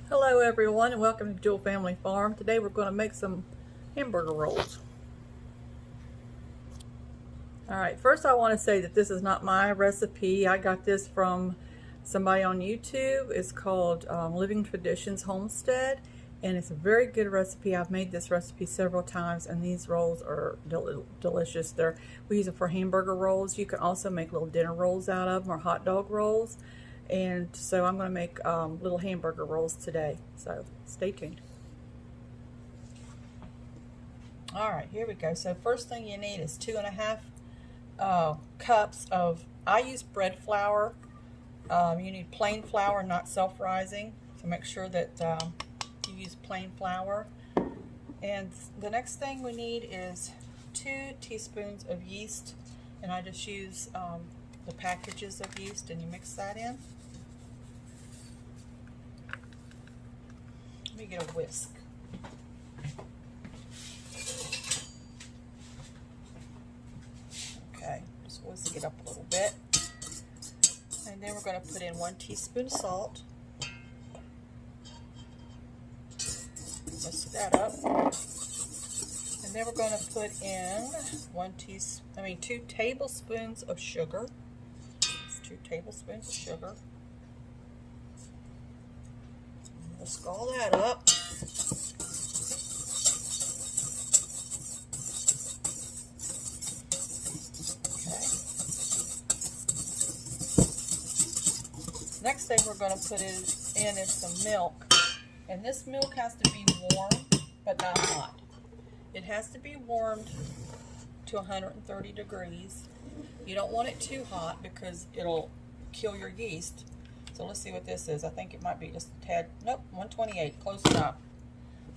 Hello everyone and welcome to Jewell Family Farm. Today we're going to make some hamburger rolls. Alright, first I want to say that this is not my recipe. I got this from somebody on YouTube. It's called Living Traditions Homestead, and it's a very good recipe. I've made this recipe several times and these rolls are delicious. We use them for hamburger rolls. You can also make little dinner rolls out of them or hot dog rolls. And so I'm going to make little hamburger rolls today, so stay tuned. Alright, here we go. So first thing you need is 2.5 cups of, I use bread flour. You need plain flour, not self-rising, so make sure that you use plain flour. And the next thing we need is 2 teaspoons of yeast, and I just use the packages of yeast, and you mix that in. Let me get a whisk. Okay, just whisk it up a little bit. And then we're going to put in 1 teaspoon salt. Whisk that up. And then we're going to put in 2 tablespoons of sugar. 2 tablespoons of sugar. Whisk all that up. Okay. Next thing we're going to put in is some milk. And this milk has to be warm, but not hot. It has to be warmed to 130 degrees. You don't want it too hot because it'll kill your yeast. So let's see what this is. I think it might be just a tad. Nope, 128. Close enough.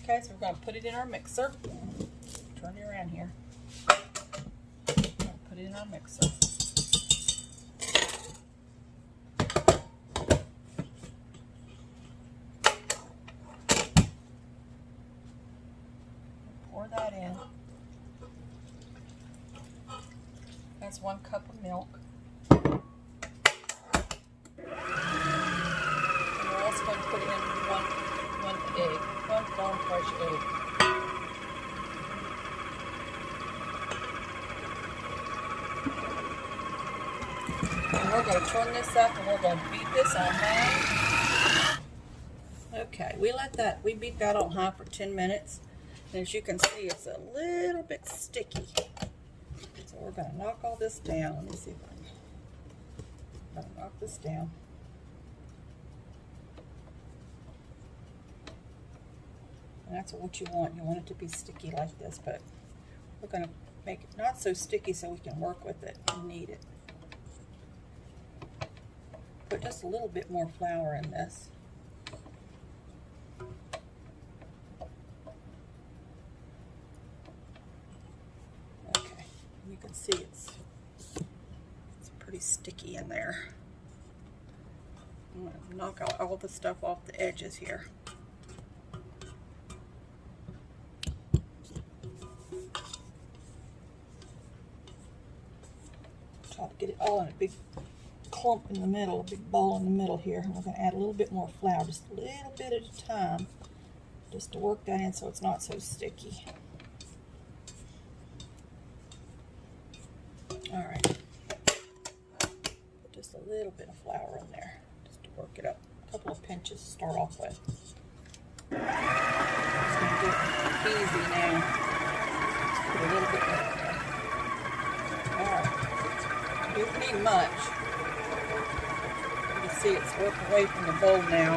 Okay, so we're going to put it in our mixer. Turn it around here. Put it in our mixer. Pour that in. That's 1 cup of milk. Going to put in one egg, 1 farm fresh egg. And we're going to turn this up and we're going to beat this on high. Okay, we beat that on high for 10 minutes. And as you can see, it's a little bit sticky. So we're going to knock all this down. Let me see if I can knock this down. And that's what you want. You want it to be sticky like this, but we're going to make it not so sticky so we can work with it and knead it. Put just a little bit more flour in this. Okay, you can see it's pretty sticky in there. I'm going to knock out all the stuff off the edges here. Try to get it all in a big clump in the middle, a big ball in the middle here. And we're going to add a little bit more flour, just a little bit at a time, just to work that in so it's not so sticky. Alright, put just a little bit of flour in there, just to work it up. A couple of pinches to start off with. Just going to do it easy now. Just put a little bit more in there. Alright. You don't need much. You can see it's worked away from the bowl now.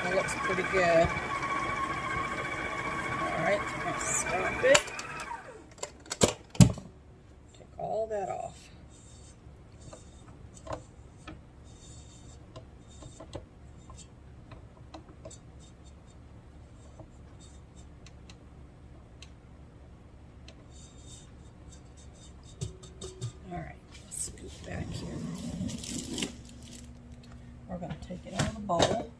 It looks pretty good. Alright, so I'm going to stop it. Take all that off. Alright, let's scoop back here. We're going to take it out of the bowl.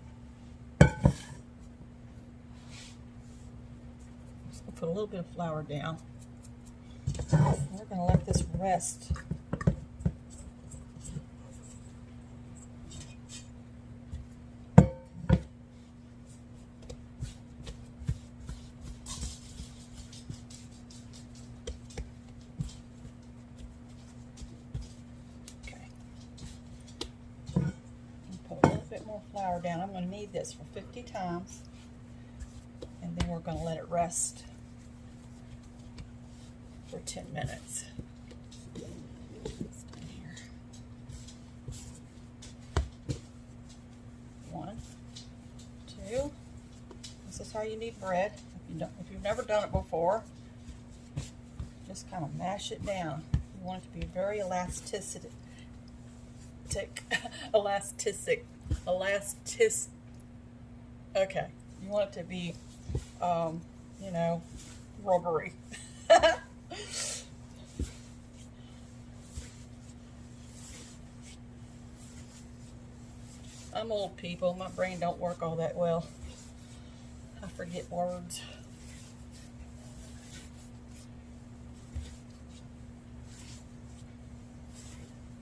Just put a little bit of flour down. We're going to let this rest. more flour down. I'm going to knead this for 50 times, and then we're going to let it rest for 10 minutes. 1, 2. This is how you knead bread. If you've never done it before, just kind of mash it down. You want it to be very elastic. Okay. You want it to be, you know, rubbery. I'm old people. My brain don't work all that well. I forget words.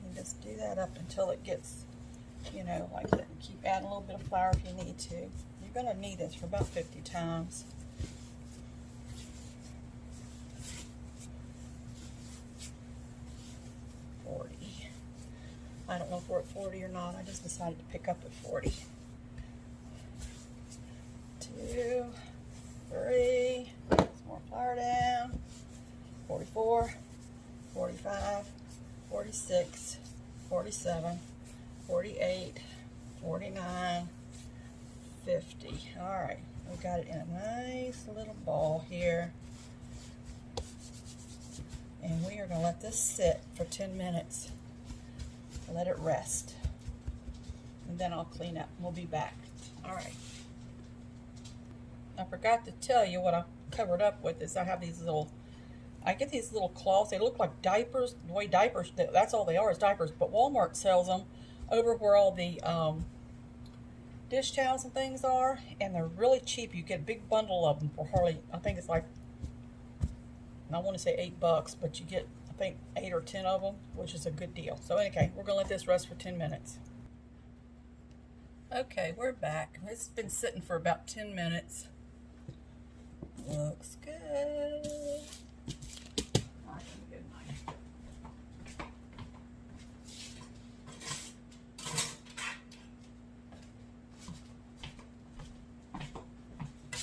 And just do that up until it gets, you know, like that. Keep adding a little bit of flour if you need to. You're going to knead this for about 50 times. I don't know if we're at 40 or not. I just decided to pick up at 40. 2, 3, some more flour down. 44, 45, 46, 47, 48, 49, 50. All right, we got it in a nice little ball here. And we are going to let this sit for 10 minutes. Let it rest, and then I'll clean up. We'll be back. All right. I forgot to tell you what I covered up with is I have these little, I get these little cloths. They look like diapers. The way diapers, that's all they are is diapers. But Walmart sells them over where all the dish towels and things are, and they're really cheap. You get a big bundle of them for hardly, I think it's like, I want to say $8, but you get, I think 8 or 10 of them, which is a good deal. So anyway, we're gonna let this rest for 10 minutes. Okay, we're back. It's been sitting for about 10 minutes. Looks good. All right, good night.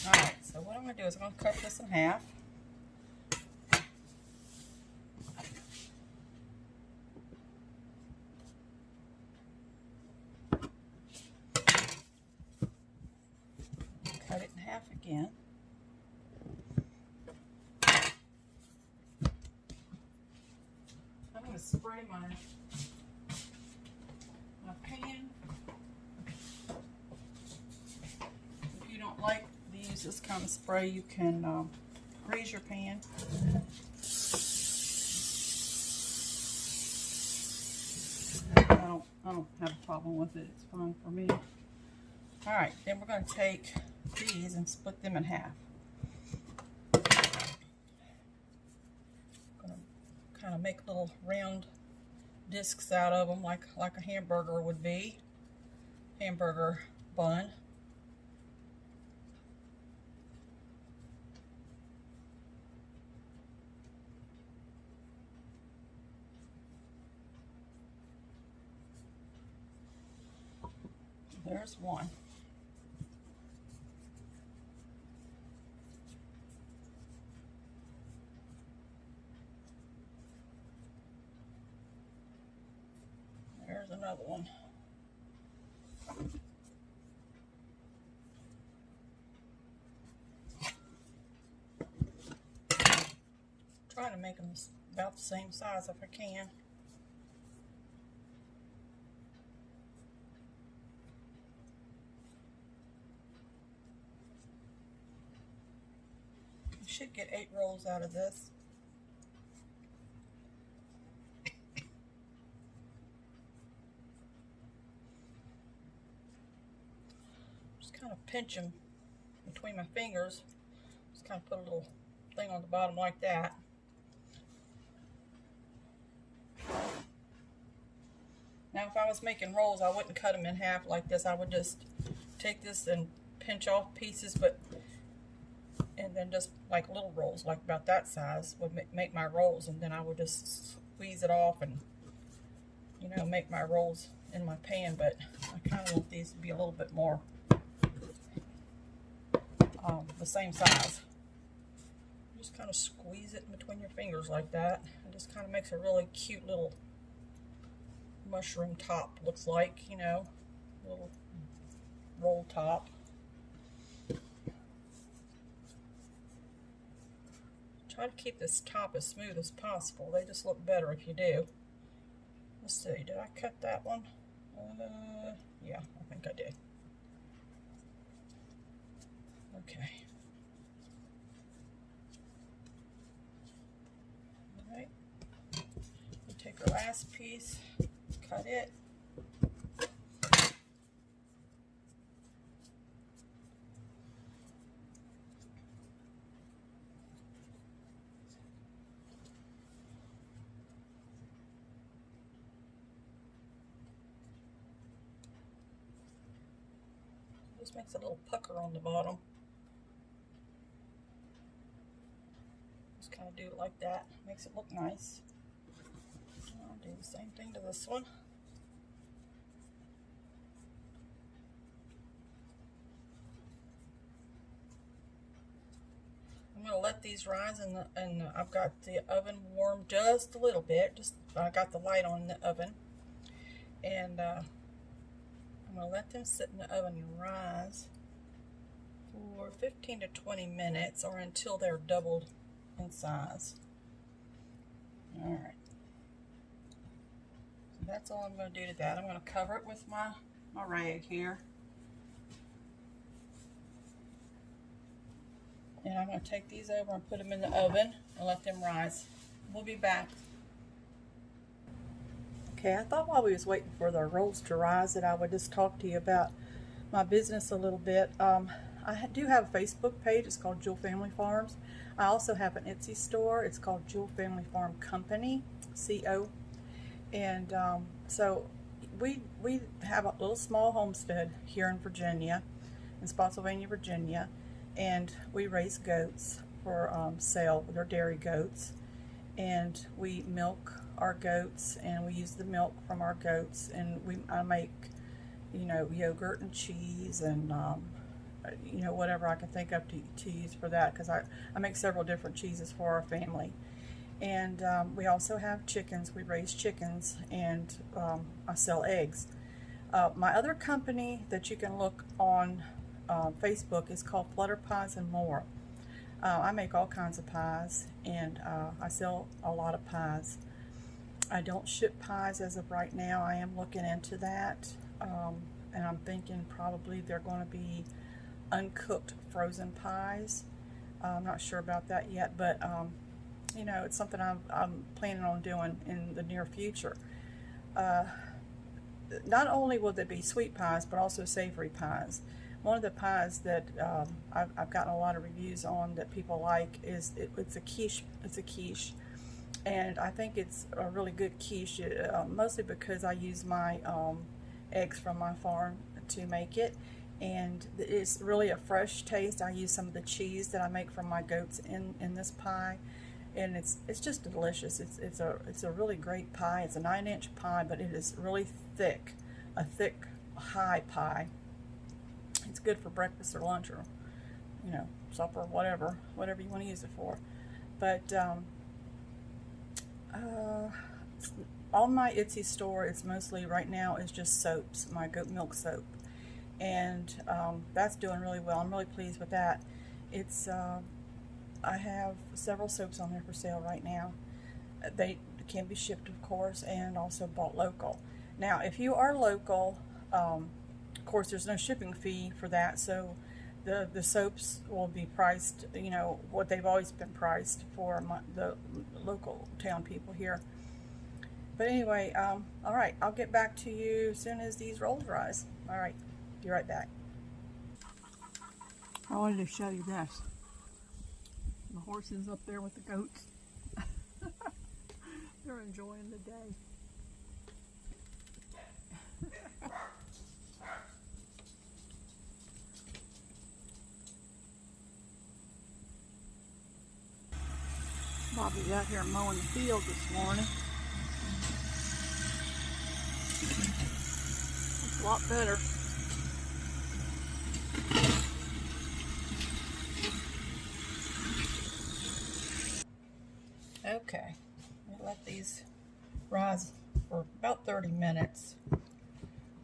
All right, so what I'm gonna do is I'm gonna cut this in half. Cut it in half again. I'm going to spray my pan. If you don't like to use this kind of spray, you can grease your pan. I don't have a problem with it. It's fine for me. All right, then we're going to take these and split them in half. I'm going to kind of make little round discs out of them like a hamburger would be. Hamburger bun. There's one. There's another one. Try to make them about the same size if I can. You should get 8 rolls out of this. Kind of pinch them between my fingers. Just kind of put a little thing on the bottom like that. Now if I was making rolls, I wouldn't cut them in half like this. I would just take this and pinch off pieces, and then just like little rolls, like about that size, would make my rolls, and then I would just squeeze it off and, you know, make my rolls in my pan, but I kind of want these to be a little bit more the same size. Just kind of squeeze it in between your fingers like that. It just kind of makes a really cute little mushroom top, looks like, you know, little roll top. Try to keep this top as smooth as possible. They just look better if you do. Let's see, did I cut that one? Yeah, I think I did. Okay. Alright. We take our last piece, cut it. Just makes a little pucker on the bottom. Just kind of do it like that. Makes it look nice. I'll do the same thing to this one. I'm going to let these rise, and I've got the oven warm just a little bit. I got the light on in the oven, and I'm going to let them sit in the oven and rise for 15 to 20 minutes or until they're doubled in size. Alright. So that's all I'm going to do to that. I'm going to cover it with my rag here. And I'm going to take these over and put them in the oven and let them rise. We'll be back. Okay, I thought while we was waiting for the rolls to rise that I would just talk to you about my business a little bit. I do have a Facebook page. It's called Jewell Family Farms. I also have an Etsy store. It's called Jewell Family Farm Company, CO. And so we have a little small homestead here in Virginia, in Spotsylvania, Virginia. And we raise goats for sale. They're dairy goats. And we milk our goats, and we use the milk from our goats, and I make, you know, yogurt and cheese and you know, whatever I can think of to use for that, because I make several different cheeses for our family. And we also have chickens. We raise chickens, and I sell eggs. My other company that you can look on Facebook is called Flutter Pies and More. I make all kinds of pies, and I sell a lot of pies. I don't ship pies as of right now. I am looking into that, and I'm thinking probably they're going to be uncooked frozen pies. I'm not sure about that yet, but you know, it's something I'm planning on doing in the near future. Not only will they be sweet pies, but also savory pies. One of the pies that I've gotten a lot of reviews on that people like is it's a quiche. It's a quiche. And I think it's a really good quiche, mostly because I use my eggs from my farm to make it, and it's really a fresh taste. I use some of the cheese that I make from my goats in this pie, and it's just delicious. It's a really great pie. It's a 9-inch pie, but it is really thick, a thick, high pie. It's good for breakfast or lunch or, you know, supper, whatever you want to use it for. But on my Etsy store, it's mostly right now is just soaps, my goat milk soap, and that's doing really well. I'm really pleased with that. It's I have several soaps on there for sale right now. They can be shipped, of course, and also bought local. Now, if you are local, of course, there's no shipping fee for that, so the soaps will be priced, you know, what they've always been priced for the local town people here. But anyway, all right, I'll get back to you as soon as these rolls rise. All right, be right back. I wanted to show you this. The horses up there with the goats. They're enjoying the day. Bobby's out here mowing the field this morning. lot better. Okay, I'm gonna let these rise for about 30 minutes.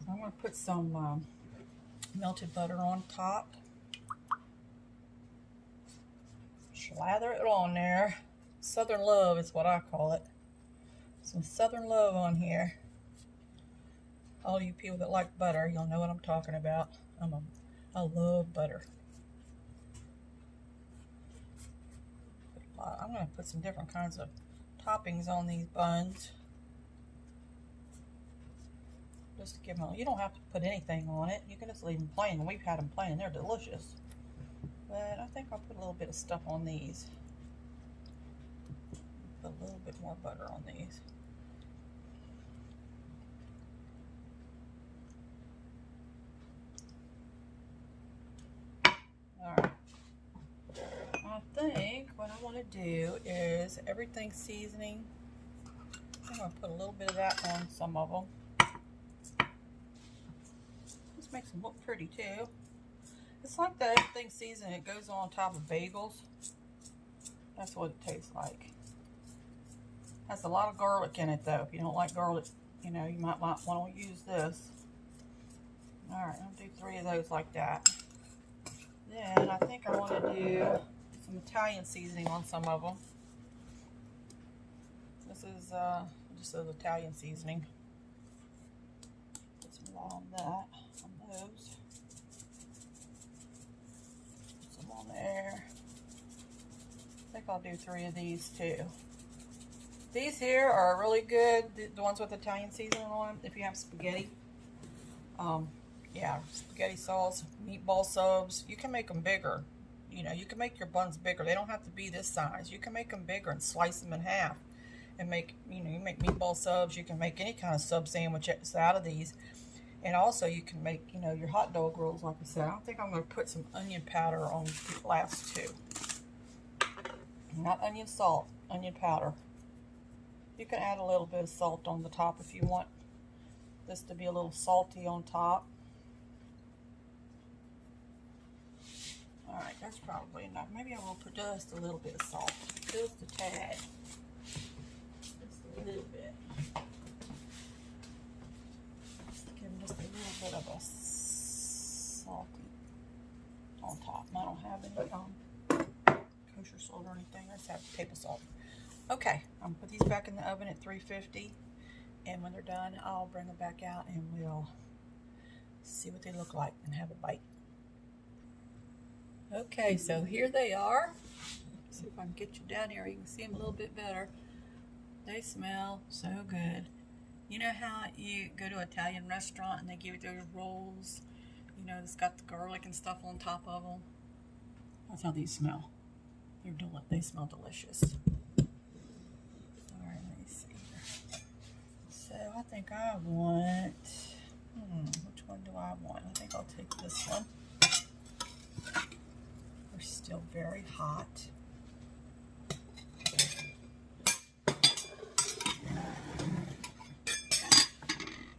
I'm gonna put some melted butter on top. Slather it on there. Southern Love is what I call it. Some Southern Love on here. All you people that like butter, you'll know what I'm talking about. I love butter. I'm going to put some different kinds of toppings on these buns. Just to give them, you don't have to put anything on it. You can just leave them plain. We've had them plain and they're delicious. But I think I'll put a little bit of stuff on these. Put a little bit more butter on these. Alright. I think what I want to do is everything seasoning. I'm going to put a little bit of that on some of them. This makes them look pretty too. It's like the everything seasoning, it goes on top of bagels. That's what it tastes like. Has a lot of garlic in it though. If you don't like garlic, you know, you might want to use this. Alright, I'll do 3 of those like that. Then I think I want to do some Italian seasoning on some of them. This is just an Italian seasoning. Put some on that, on those. Put some on there. I think I'll do 3 of these too. These here are really good, the ones with Italian seasoning on them, if you have spaghetti. Yeah, spaghetti sauce, meatball subs. You can make them bigger. You know, you can make your buns bigger. They don't have to be this size. You can make them bigger and slice them in half. And make, you know, you make meatball subs. You can make any kind of sub sandwich out of these. And also you can make, you know, your hot dog rolls, like I said. I think I'm going to put some onion powder on the last 2. Not onion salt, onion powder. You can add a little bit of salt on the top if you want this to be a little salty on top. Alright, that's probably enough. Maybe I will put just a little bit of salt. Just a tad. Just a little bit. Just give them just a little bit of a salty on top. I don't have any kosher salt or anything. I just have table salt. Okay, I'm going to put these back in the oven at 350. And when they're done, I'll bring them back out and we'll see what they look like and have a bite. Okay, so here they are. Let's see if I can get you down here. You can see them a little bit better. They smell so good. You know how you go to an Italian restaurant and they give you those rolls, you know, it's got the garlic and stuff on top of them? That's how these smell. They smell delicious. Alright, let me see here. So I think I want, which one do I want? I think I'll take this one. They're still very hot.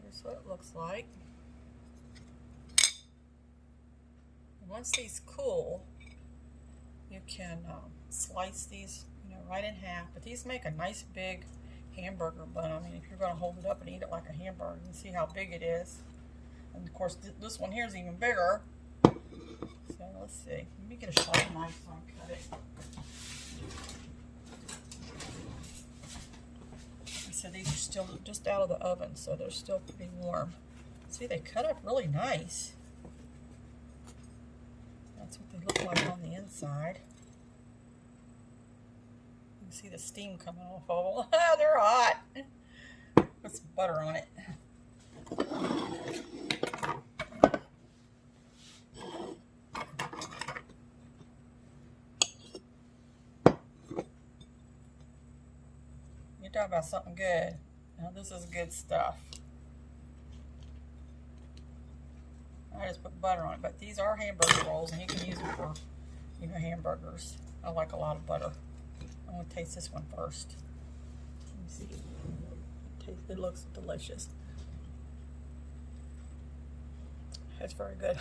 Here's what it looks like. And once these cool, you can slice these, you know, right in half. But these make a nice big hamburger bun. I mean, if you're going to hold it up and eat it like a hamburger, you can see how big it is. And of course, this one here is even bigger. So let's see. Let me get a sharp knife so I can cut it. So these are still just out of the oven, so they're still pretty warm. See, they cut up really nice. That's what they look like on the inside. You can see the steam coming off of them. They're hot. Put some butter on it. You're talking about something good. Now this is good stuff. I just put butter on it, but these are hamburger rolls, and you can use them for, you know, hamburgers. I like a lot of butter. I'm going to taste this one first. Let me see. It looks delicious. It's very good.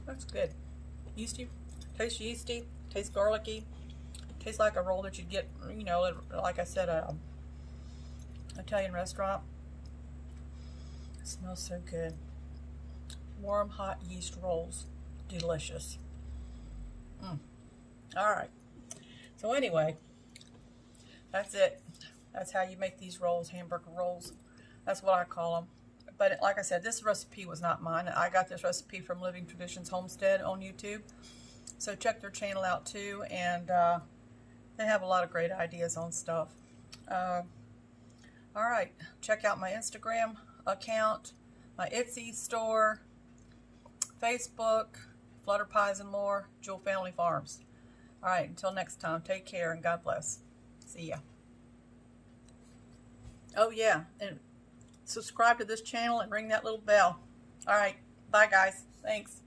That's good. Yeasty. Tastes yeasty. Tastes garlicky. Tastes like a roll that you'd get, you know, like I said, a Italian restaurant. It smells so good. Warm, hot yeast rolls. Delicious. Alright. So anyway, that's it. That's how you make these rolls, hamburger rolls. That's what I call them. But like I said, this recipe was not mine. I got this recipe from Living Traditions Homestead on YouTube. So check their channel out too. And they have a lot of great ideas on stuff. Alright, check out my Instagram account, my Etsy store, Facebook, Flutter Pies and more, Jewell Family Farms. Alright, until next time, take care and God bless. See ya. Oh yeah, and subscribe to this channel and ring that little bell. Alright, bye guys. Thanks.